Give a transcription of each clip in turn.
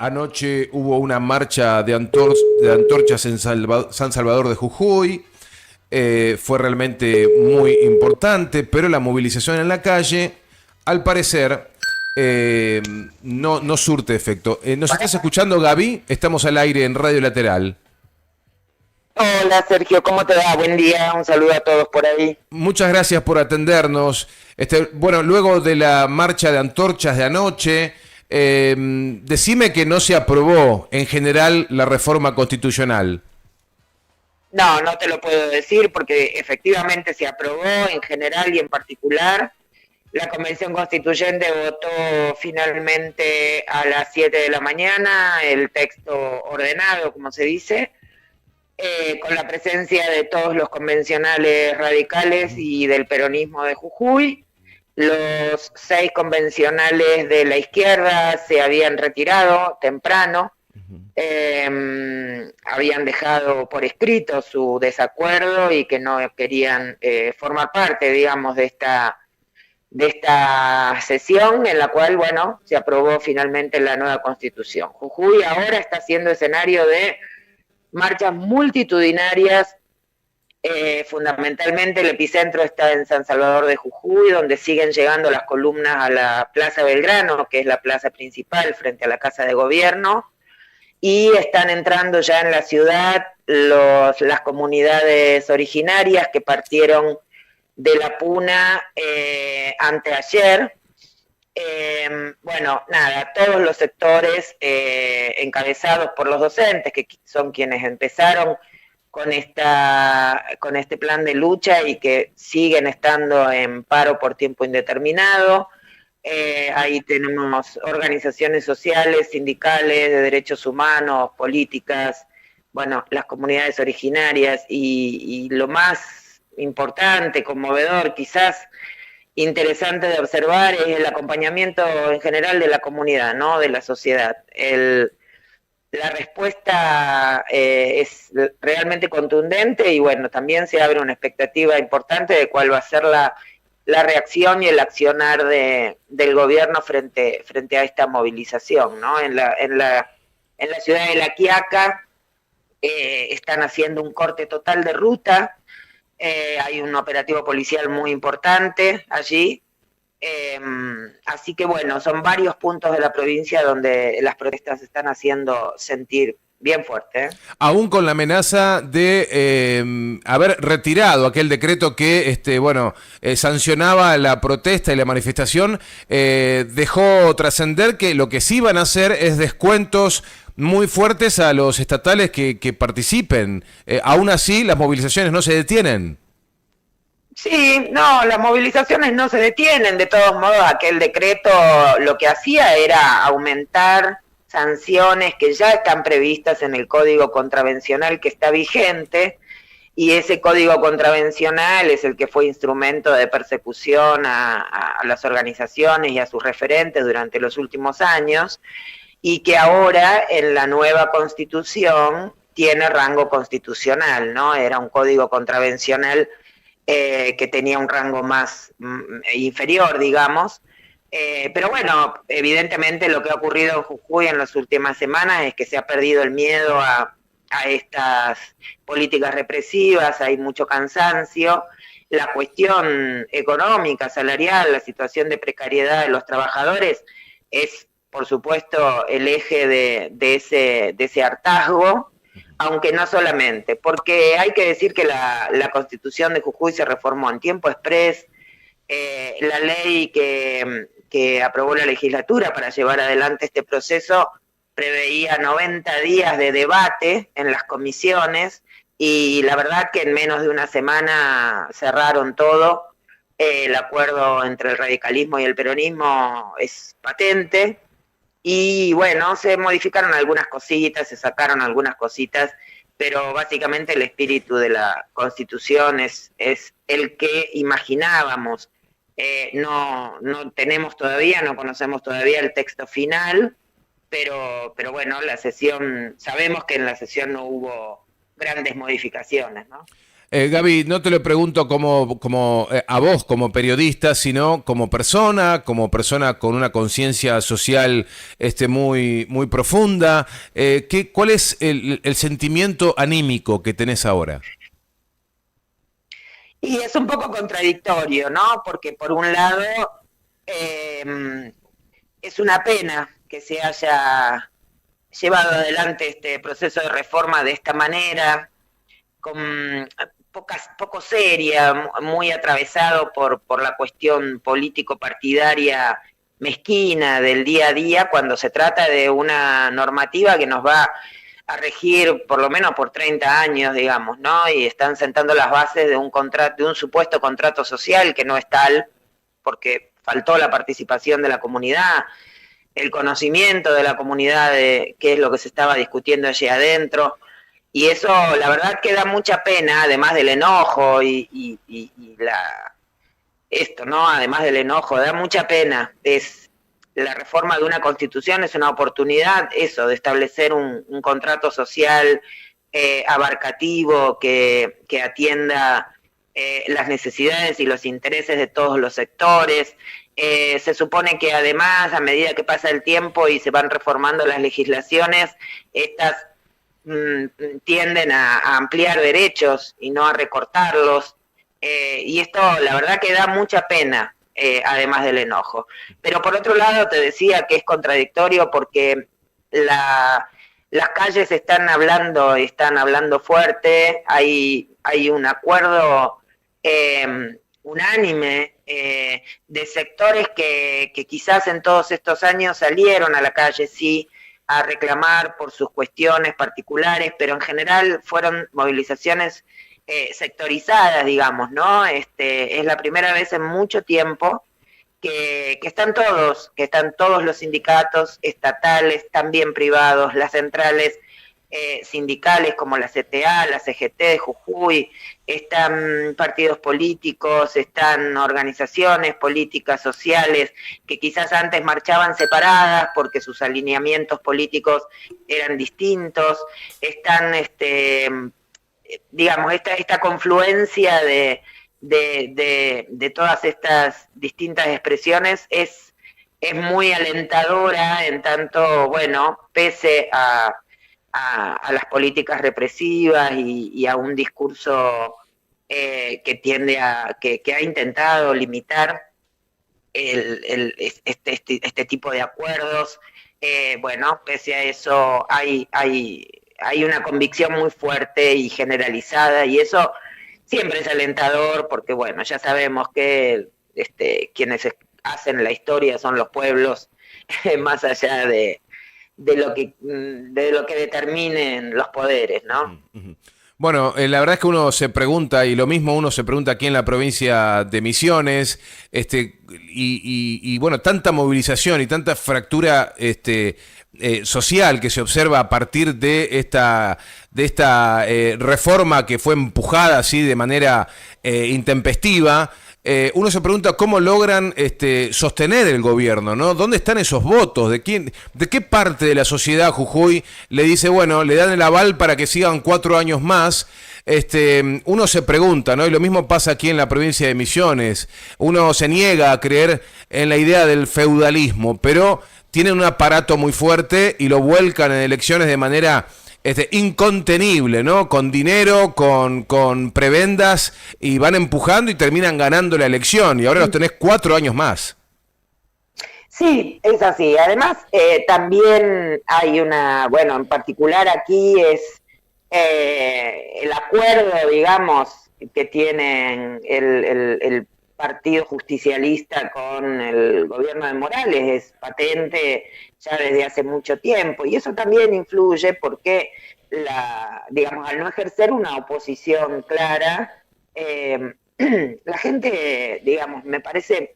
Anoche hubo una marcha de antorchas en San Salvador de Jujuy. Fue realmente muy importante, pero la movilización en la calle, al parecer, eh, no surte efecto. ¿Nos estás escuchando, Gaby? Estamos al aire en Radio Lateral. Hola Sergio, ¿cómo te va? Buen día, un saludo a todos por ahí. Muchas gracias por atendernos. Bueno, luego de la marcha de antorchas de anoche, decime que no se aprobó en general la reforma constitucional. No, no te lo puedo decir porque efectivamente se aprobó en general y en particular. La Convención Constituyente votó finalmente a las 7 de la mañana el texto ordenado, como se dice, con la presencia de todos los convencionales radicales y del peronismo de Jujuy. Los 6 convencionales de la izquierda se habían retirado temprano, habían dejado por escrito su desacuerdo y que no querían formar parte, digamos, de esta sesión en la cual, bueno, se aprobó finalmente la nueva constitución. Jujuy ahora está siendo escenario de marchas multitudinarias. Fundamentalmente el epicentro está en San Salvador de Jujuy, donde siguen llegando las columnas a la Plaza Belgrano, que es la plaza principal frente a la Casa de Gobierno, y están entrando ya en la ciudad las comunidades originarias que partieron de la Puna anteayer. Bueno, nada, todos los sectores encabezados por los docentes, que son quienes empezaron con este plan de lucha y que siguen estando en paro por tiempo indeterminado. Ahí tenemos organizaciones sociales, sindicales, de derechos humanos, políticas, bueno, las comunidades originarias y lo más importante, conmovedor, quizás interesante de observar es el acompañamiento en general de la comunidad, ¿no? De la sociedad. La respuesta es realmente contundente y bueno, también se abre una expectativa importante de cuál va a ser la reacción y el accionar del gobierno frente a esta movilización, ¿no? En la ciudad de La Quiaca están haciendo un corte total de ruta, hay un operativo policial muy importante allí. Así que bueno, son varios puntos de la provincia donde las protestas se están haciendo sentir bien fuerte. Aún con la amenaza de haber retirado aquel decreto que sancionaba la protesta y la manifestación, dejó trascender que lo que sí van a hacer es descuentos muy fuertes a los estatales que participen. Aún así, las movilizaciones no se detienen. Sí, no, las movilizaciones no se detienen. De todos modos, aquel decreto lo que hacía era aumentar sanciones que ya están previstas en el Código Contravencional que está vigente, y ese Código Contravencional es el que fue instrumento de persecución a las organizaciones y a sus referentes durante los últimos años, y que ahora en la nueva Constitución tiene rango constitucional, ¿no? Era un Código Contravencional que tenía un rango más inferior, digamos. Pero bueno, evidentemente lo que ha ocurrido en Jujuy en las últimas semanas es que se ha perdido el miedo a estas políticas represivas, hay mucho cansancio. La cuestión económica, salarial, la situación de precariedad de los trabajadores es, por supuesto, el eje de ese hartazgo, aunque no solamente, porque hay que decir que la Constitución de Jujuy se reformó en tiempo exprés. La ley que aprobó la legislatura para llevar adelante este proceso preveía 90 días de debate en las comisiones, y la verdad que en menos de una semana cerraron todo. El acuerdo entre el radicalismo y el peronismo es patente. Y bueno, se modificaron algunas cositas, se sacaron algunas cositas, pero básicamente el espíritu de la Constitución es el que imaginábamos. No tenemos todavía, no conocemos todavía el texto final, pero bueno, sabemos que en la sesión no hubo grandes modificaciones, ¿no? Gaby, no te lo pregunto a vos como periodista, sino como persona con una conciencia social muy profunda. ¿Cuál es el sentimiento anímico que tenés ahora? Y es un poco contradictorio, ¿no? Porque por un lado eh, es una pena que se haya llevado adelante este proceso de reforma de esta manera, con poco seria, muy atravesado por la cuestión político-partidaria mezquina del día a día, cuando se trata de una normativa que nos va a regir por lo menos por 30 años, digamos, ¿no? Y están sentando las bases de un contrato, de un supuesto contrato social que no es tal, porque faltó la participación de la comunidad, el conocimiento de la comunidad de qué es lo que se estaba discutiendo allí adentro. Y eso, la verdad, que da mucha pena, además del enojo esto, ¿no? Además del enojo, da mucha pena. Es la reforma de una constitución es una oportunidad, eso, de establecer un contrato social abarcativo que atienda las necesidades y los intereses de todos los sectores. Se supone que además, a medida que pasa el tiempo y se van reformando las legislaciones, estas tienden a ampliar derechos y no a recortarlos. Y esto, la verdad, que da mucha pena, además del enojo. Pero por otro lado, te decía que es contradictorio porque las calles están hablando fuerte, hay un acuerdo unánime de sectores que quizás en todos estos años salieron a la calle, sí, a reclamar por sus cuestiones particulares, pero en general fueron movilizaciones sectorizadas, digamos, ¿no? Es la primera vez en mucho tiempo que están todos los sindicatos estatales, también privados, las centrales sindicales como la CTA, la CGT de Jujuy, están partidos políticos, están organizaciones políticas, sociales, que quizás antes marchaban separadas porque sus alineamientos políticos eran distintos, están, digamos, esta confluencia de todas estas distintas expresiones es muy alentadora, en tanto, bueno, pese a las políticas represivas y a un discurso que tiende que ha intentado limitar este tipo de acuerdos. Bueno, pese a eso hay una convicción muy fuerte y generalizada, y eso siempre es alentador, porque bueno, ya sabemos que quienes hacen la historia son los pueblos, más allá de lo que determinen los poderes, ¿no? Bueno, la verdad es que uno se pregunta, y lo mismo uno se pregunta aquí en la provincia de Misiones, bueno, tanta movilización y tanta fractura social que se observa a partir de esta reforma que fue empujada así de manera intempestiva. Uno se pregunta cómo logran sostener el gobierno, ¿no? ¿Dónde están esos votos? ¿De qué parte de la sociedad Jujuy le dice, bueno, le dan el aval para que sigan 4 años más? Uno se pregunta, ¿no? Y lo mismo pasa aquí en la provincia de Misiones. Uno se niega a creer en la idea del feudalismo, pero tienen un aparato muy fuerte y lo vuelcan en elecciones de manera incontenible, ¿no? Con dinero, con prebendas, y van empujando y terminan ganando la elección, y ahora los tenés 4 años más. Sí, es así. Además, también hay bueno, en particular aquí es el acuerdo, digamos, que tienen el Partido Justicialista con el gobierno de Morales, es patente ya desde hace mucho tiempo, y eso también influye porque, digamos, al no ejercer una oposición clara, la gente, digamos, me parece,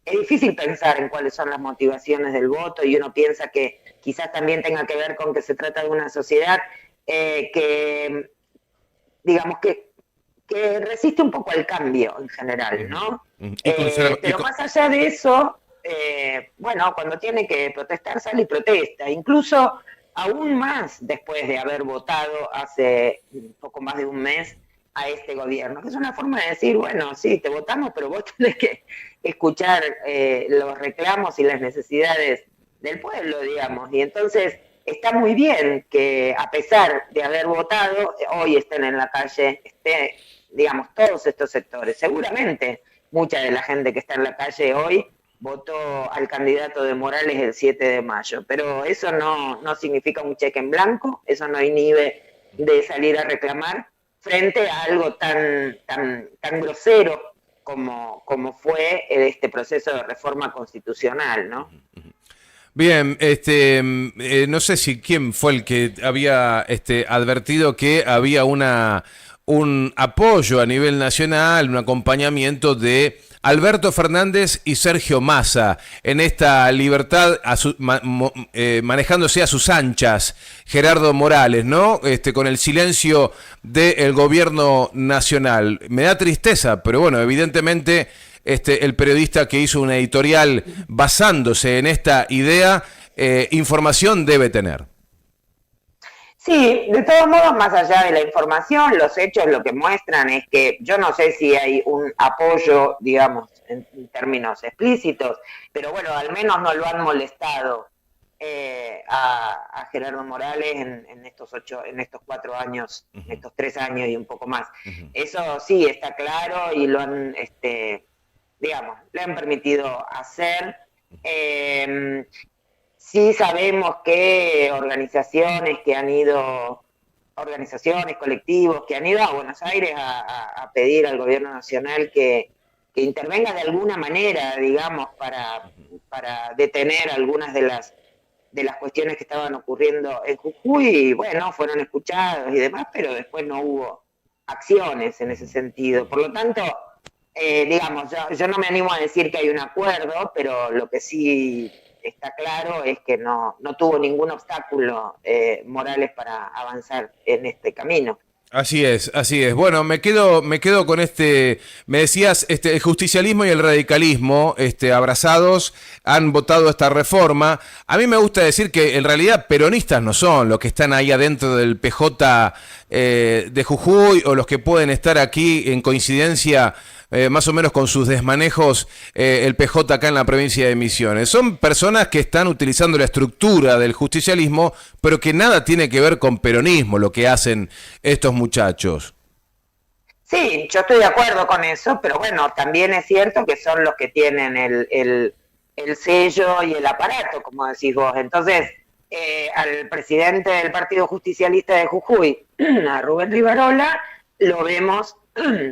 es difícil pensar en cuáles son las motivaciones del voto, y uno piensa que quizás también tenga que ver con que se trata de una sociedad que, digamos, que resiste un poco al cambio en general, ¿no? Pero más allá de eso, bueno, cuando tiene que protestar sale y protesta, incluso aún más después de haber votado hace poco más de un mes a este gobierno, que es una forma de decir, bueno, sí, te votamos, pero vos tenés que escuchar los reclamos y las necesidades del pueblo, digamos. Y entonces está muy bien que, a pesar de haber votado, hoy estén en la calle, digamos, todos estos sectores. Seguramente mucha de la gente que está en la calle hoy votó al candidato de Morales el 7 de mayo, pero eso no significa un cheque en blanco, eso no inhibe de salir a reclamar frente a algo tan grosero como fue este proceso de reforma constitucional, ¿no? Bien, no sé si quién fue el que había advertido que había un apoyo a nivel nacional, un acompañamiento de Alberto Fernández y Sergio Massa en esta libertad manejándose a sus anchas, Gerardo Morales, ¿no? Con el silencio del gobierno nacional. Me da tristeza, pero bueno, evidentemente el periodista que hizo una editorial basándose en esta idea, información debe tener. Sí, de todos modos, más allá de la información, los hechos lo que muestran es que yo no sé si hay un apoyo, digamos, en términos explícitos, pero bueno, al menos no lo han molestado a Gerardo Morales en estos 4 años, en estos 3 años y un poco más. Eso sí está claro y lo han, digamos, le han permitido hacer. Sí sabemos que organizaciones, colectivos que han ido a Buenos Aires a pedir al gobierno nacional que intervenga de alguna manera, digamos, para detener algunas de las cuestiones que estaban ocurriendo en Jujuy, y bueno, fueron escuchados y demás, pero después no hubo acciones en ese sentido. Por lo tanto, digamos, yo no me animo a decir que hay un acuerdo, pero lo que sí está claro es que no tuvo ningún obstáculo Morales para avanzar en este camino. Así es, así es. Bueno, me quedo con me decías, el justicialismo y el radicalismo, abrazados, han votado esta reforma. A mí me gusta decir que en realidad peronistas no son los que están ahí adentro del PJ de Jujuy o los que pueden estar aquí en coincidencia más o menos con sus desmanejos el PJ acá en la provincia de Misiones. Son personas que están utilizando la estructura del justicialismo, pero que nada tiene que ver con peronismo lo que hacen estos muchachos. Sí, yo estoy de acuerdo con eso, pero bueno, también es cierto que son los que tienen el sello y el aparato, como decís vos. Entonces, al presidente del Partido Justicialista de Jujuy, a Rubén Rivarola, lo vemos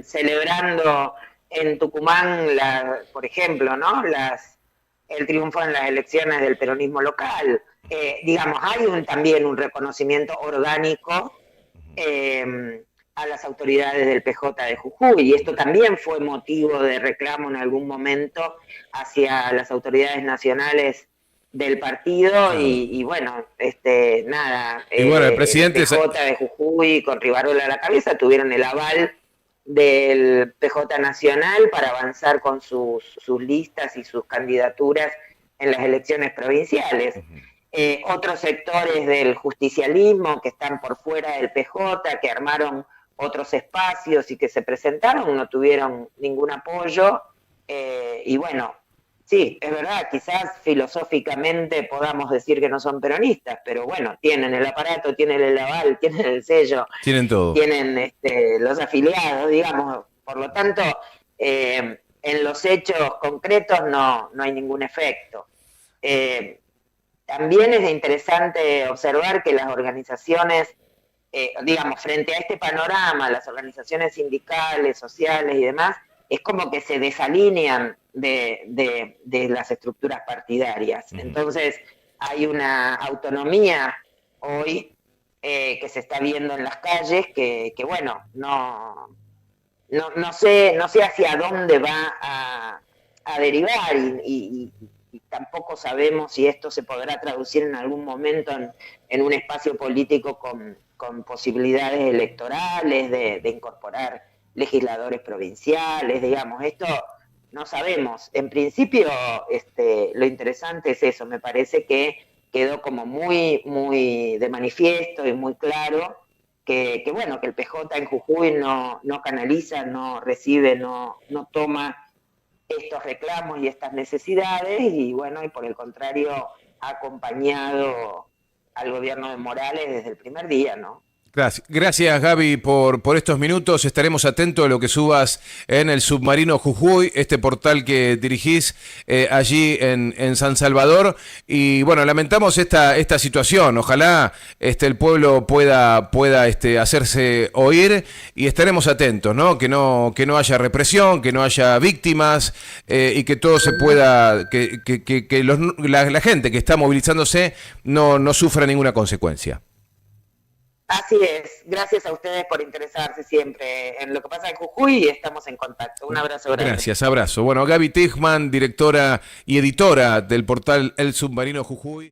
celebrando en Tucumán, por ejemplo, ¿no? El triunfo en las elecciones del peronismo local. Digamos, hay también un reconocimiento orgánico a las autoridades del PJ de Jujuy, y esto también fue motivo de reclamo en algún momento hacia las autoridades nacionales del partido, y bueno, nada, y bueno, el presidente el PJ de Jujuy con Rivarola a la cabeza tuvieron el aval del PJ Nacional para avanzar con sus listas y sus candidaturas en las elecciones provinciales. Otros sectores del justicialismo que están por fuera del PJ, que armaron otros espacios y que se presentaron, no tuvieron ningún apoyo. Y bueno, sí, es verdad, quizás filosóficamente podamos decir que no son peronistas, pero bueno, tienen el aparato, tienen el aval, tienen el sello, tienen todo, tienen los afiliados, digamos. Por lo tanto, en los hechos concretos no hay ningún efecto. También es interesante observar que las organizaciones, digamos, frente a este panorama, las organizaciones sindicales, sociales y demás, es como que se desalinean de las estructuras partidarias. Entonces, hay una autonomía hoy que se está viendo en las calles que bueno, no sé hacia dónde va a derivar, y tampoco sabemos si esto se podrá traducir en algún momento en un espacio político con posibilidades electorales de incorporar legisladores provinciales, digamos. Esto no sabemos. En principio, lo interesante es eso. Me parece que quedó como muy, muy de manifiesto y muy claro que bueno, que el PJ en Jujuy no canaliza, no recibe, no toma estos reclamos y estas necesidades, y bueno, y por el contrario ha acompañado al gobierno de Morales desde el primer día, ¿no? Gracias, Gaby, por estos minutos. Estaremos atentos a lo que subas en el Submarino Jujuy, este portal que dirigís allí en San Salvador. Y bueno, lamentamos esta situación. Ojalá el pueblo pueda hacerse oír, y estaremos atentos, ¿no? Que no haya represión, que no haya víctimas, y que todo se pueda, que la gente que está movilizándose no sufra ninguna consecuencia. Así es, gracias a ustedes por interesarse siempre en lo que pasa en Jujuy, y estamos en contacto. Un abrazo grande. Gracias, abrazo. Bueno, Gaby Teichmann, directora y editora del portal El Submarino Jujuy.